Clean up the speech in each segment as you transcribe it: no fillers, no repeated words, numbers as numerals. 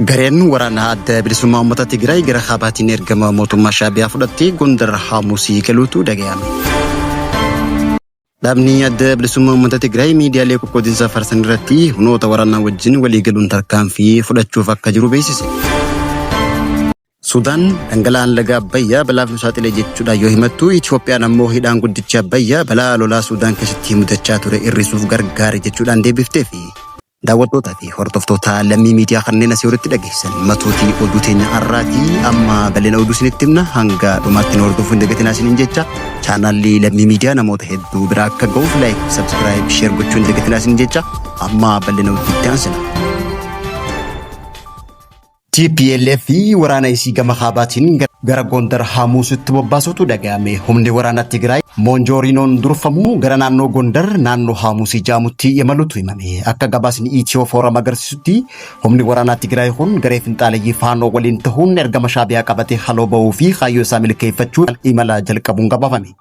Gareen waraanaa adda bilisummaa uummata Tigraay gara kaabaatiin ergama mootummaa Shaabiyaa fudhattee Gondar Hamusii galuutu dhaga'ame. Dhaabni adda bilisummaa uummata Tigraay miidiyaalee qoqqoodinsa farsan irratti humnoota waraanaa wajjin walii galuun tarkaanfii fudhachuuf akka jiru beeksise. Sudaan dhangala'aan laga Abbayyaa balaaf nu saaxile jechuudhaan yoo himattu, Itoophiyaan ammoo hidhaan guddicha Abbayyaa balaa lolaa Sudaan keessatti mudachaa ture hir'isuuf gargaare jechuudhaan deebifteefi. Daawwattootaa fi hordoftoota lammii miidiyaa kanneen asii olitti dhageessan matootii oduu teenya har'aatii amma bal'ina oduu isinitti himna. Hanga dhumaatti nu hordofuun hin dagatinaa isiniin jecha chaanaalli lammii miidiyaa namoota hedduu biraa akka ga'uuf laayik, sabskiraayib, sheer gochuun hin dagatinaa isiniin jecha amma bal'ina oduutti aansina. TPLF waraana isii gama kaabaatiin gara Gondar Hamusitti bobbaasutu dhaga'ame. Humni waraana Tigraay Moonjooriinoon durfamu gara naannoo Gondar naannoo Hamusii jaamutti imalutu himame. Akka gabaasni Itiyoo Fooram agarsiisutti humni waraana Tigraay kun garee finxaaleyyii Faanoo waliin ta'uun ergama Shaabiyaa qabatee haloo ba'uu fi kaayyoo isaa milkeeffachuu imala jalqabuun gabaafame.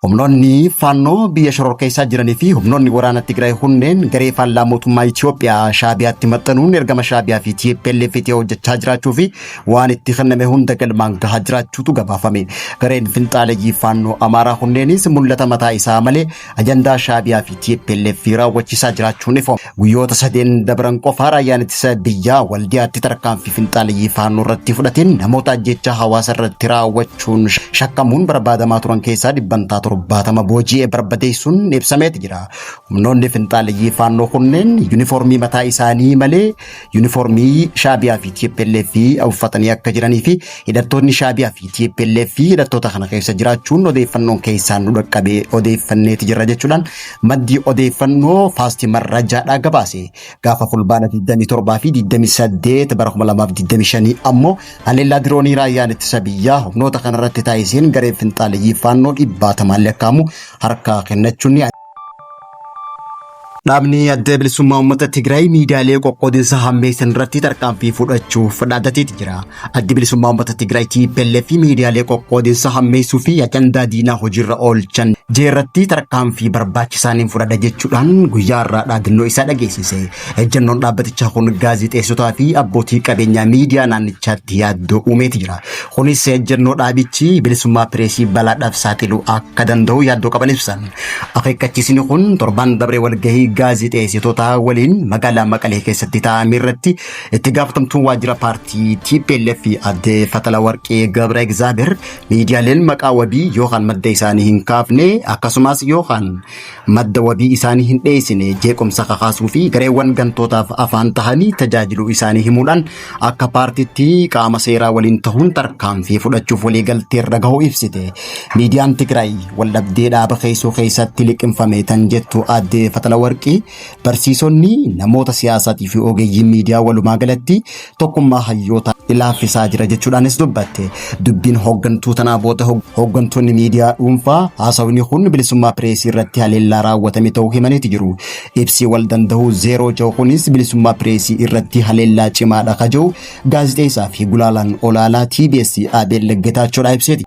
Humnoonni Faanoo biyya shororkeessaa jiranii fi humnoonni waraana Tigraay kunneen garee faallaa mootummaa Itoophiyaa Shaabiyaatti maxxanuun ergama Shaabiyaa fi TPLF itti hojjechaa jiraachuu fi waan itti kenname hunda galmaan gahaa jiraachuutu gabaafame. Gareen finxaaleyyii Faanoo Amaaraa kunneenis mul'ata mataa isaa malee ajandaa Shaabiyaa fi TPLF raawwachiisaa jiraachuun ifame. Guyyoota sadeen dabran qofa raayyaan ittisa biyyaa Waldiyaatti tarkaanfii finxaaleyyii Faanoo irratti fudhateen namoota ajjechaa hawaasa irratti raawwachuun shakkamuun barbaadamaa turan keessaa dhibbantaa torbaatama booji'ee barbadeessuun ibsameeti jira. Humnoonni finxaaleyyii Faanoo kunneen yuunifoormii mataa isaanii malee yuunifoormii Shaabiyaa fi TPLF uffatanii akka jiranii fi hidhattoonni Shaabiyaa fi TPLF hidhattoota kana keessa jiraachuun odeeffannoon keessaan nu dhaqqabee odeeffanneeti jirra jechuudhaan maddi odeeffannoo Faasti Marrajaadhaa gabaase. Gaafa fulbaana 27 fi 28 bara 2025 ammoo haleellaa diroonii raayyaan ittisa biyyaa humnoota kanarratti taasiseen garee finxaaleyyii Faanoo dhibbaatama Lekamu harka kennachuun Dhaabni adda bilisummaa uummata Tigraay miidiyaalee qoqqoodinsa hammeessan irratti tarkaanfii fudhachuuf dhaaddateeti jira. Addi bilisummaa uummata Tigraay TPLF miidiyaalee qoqqoodinsa hammeessuu fi ajandaa diinaa hojiirra oolchan jeerratti tarkaanfii barbaachisaaniin fudhadha jechuudhaan guyyaa irraa dhaadannoo isaa dhageessise. Ejjennoon dhaabbatichaa kun gaazexeessotaa fi abbootii qabeenyaa miidiyaa naannichaatti yaaddoo uumeeti jira. Kunis ejjennoo dhaabichi bilisummaa pireesii balaadhaaf saaxiluu akka danda'u yaaddoo qaban ibsan. Akeekkachiisni kun torban dabree walgahii gaazexeessitoota waliin magaalaa Maqalee keessatti taa'ame irratti itti gaafatamtuun waajjira paartii TPLF adde Fatala Warqee Gabra Egzaabeer miidiyaaleen maqaa wabii yookaan madda isaanii hin kaafne akkasumas yookaan madda wabii isaanii hin dhiyeessine jeequmsa kakaasuu fi gareewwan gantootaaf afaan tahanii tajaajiluu isaanii himuudhaan akka paartiitti qaama seeraa waliin ta'uun tarkaanfii fudhachuuf waliigaltee irra gahuu ibsite. Miidiyaan Tigraay waldhabdee dhaaba keessatti liqimfame tan jettu adde Fatala Warqee barsiisonni namoota siyaasaatii fi ogeeyyiin miidiyaa walumaa galatti tokkummaa hayyoota ilaaffisaa jira jechuudhaanis dubbatte. Dubbiin hooggantoota namoota hooggantoonni miidiyaa dhuunfaa haasawni kun bilisummaa pireesii irratti haleellaa raawwatame ta'uu himaniiti jiru. Ibsi wal danda'uu 06 kunis bilisummaa pireesii irratti haleellaa cimaadha kaja'u gaazexeessaa fi gulaalaan olaanaa TBS Abeel Getaachoo ibseeti.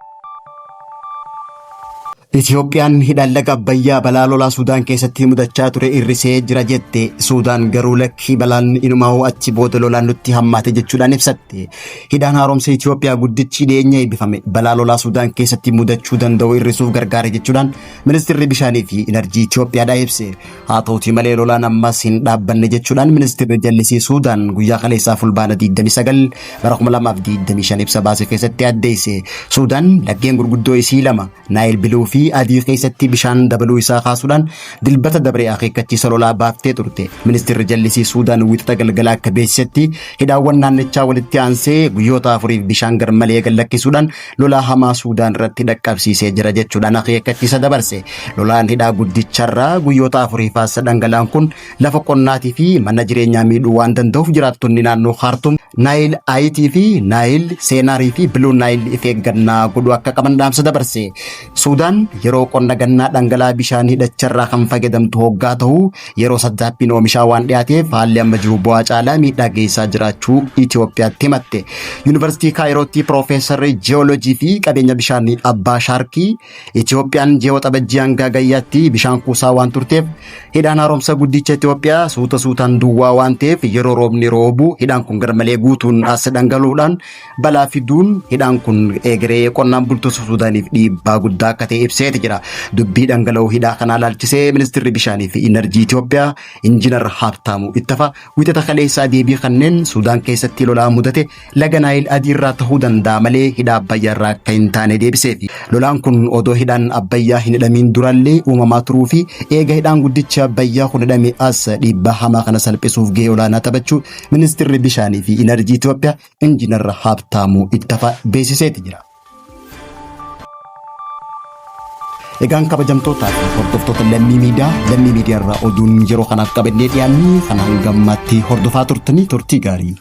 Itoophiyaan hidhaan laga Abbayyaa balaa lolaa Sudaan keessatti mudachaa ture hir'isee jira jette. Sudaan garuu lakkii balaan inumaa achi booda lolaan nutti hammaate jechuudhaan ibsatte. Hidhaan haaromsa Itoophiyaa guddichi dhiyeenya eebbifame balaa lolaa Sudaan keessatti mudachuu danda'u hir'isuuf gargaare jechuudhaan ministeerri bishaanii fi enerjii Itoophiyaadhaa ibse. Haa ta'uutii malee lolaan ammas hin dhaabbanne jechuudhaan ministeerri jallisii Sudaan guyyaa kaleessaa fulbaana 29 bara 2025 ibsa baase keessatti addeesse. Sudaan laggeen gurguddoo isii lama Naayil Biluu fi adii keessatti bishaan dabaluu isaa kaasuudhaan dilbata dabree akeekkachiisa lolaa baaftee turte. Ministeerri jallisii Sudaan wixata galgalaa akka beeksisetti hidhaawwan naannichaa walitti aansee guyyoota 4 bishaan garmalee gallakkisuudhaan lolaa hamaa Sudaan irratti dhaqqabsiisee jira jechuudhaan akeekkachiisa dabarse. Lolaan hidhaa guddicharraa guyyoota 4 dhangala'aan kun lafa qonnaatii fi mana jireenyaa miidhuu waan danda'uuf jiraattonni naannoo Khartoum Naayil Ayitii fi Naayil Seenaarii fi Biluu Naayil of eeggannaa godhuu akka qaban dhaamsa dabarse. Sudaan yeroo qonna gannaa dhangala'aa bishaan hidhacharraa kan fayyadamtu hoggaa ta'u yeroo saddaappiin oomishaa waan dhiyaateef haalli amma jiru bu'aa caalaa miidhaa geessaa jiraachuu Itoophiyaatti himatte. Yuunivarsiitii Kaayirootti Piroofeesarri Jiyoolojii fi qabeenya bishaanii Abbaa Shaarkii Itoophiyaan ji'oota Waxabajjii hanga Gayyaatti bishaan kuusaa waan turteef hidhaan haaromsa guddicha Itoophiyaa suutaan duwwaa waan ta'eef yeroo roobni roobu hidhaan kun garmalee guutuun as dhangaluudhaan balaa fiduun hidhaan kun egeree qonnaan bultoota Suudaaniif dhiibbaa guddaa akka ta'e ibseeti jira. Dubbii dhangala'uu hidhaa kanaa ilaalchisee ministeerri bishaanii fi inerjii Itoophiyaa Injiinar Haabtaamuu Ittafaa wiixata kaleessaa deebii kanneen Suudaan keessatti lolaa mudate laga Naayil adiirraa ta'uu danda'a malee hidha Abbayyaarraa akka hin taane deebiseefi. Lolaan kun odoo hidhaan Abbayyaa hin hidhamiin durallee uumamaa turuu fi eega hidhaan guddicha Abbayyaa kun hidhame as dhiibbaa hamaa kana salphisuuf gahee olaanaa taphachuu ministeerri bishaanii fi inerjii Itoophiyaa Injiinar Haabtaamuu Ittafaa beeksiseeti jira. Egaan kabajamtootaa fi hordoftoota lammii miidiyaa irraa oduun yeroo kanaaf qabannee dhiyaannu kan hangammatti hordofaa turtanii turtii gaarii.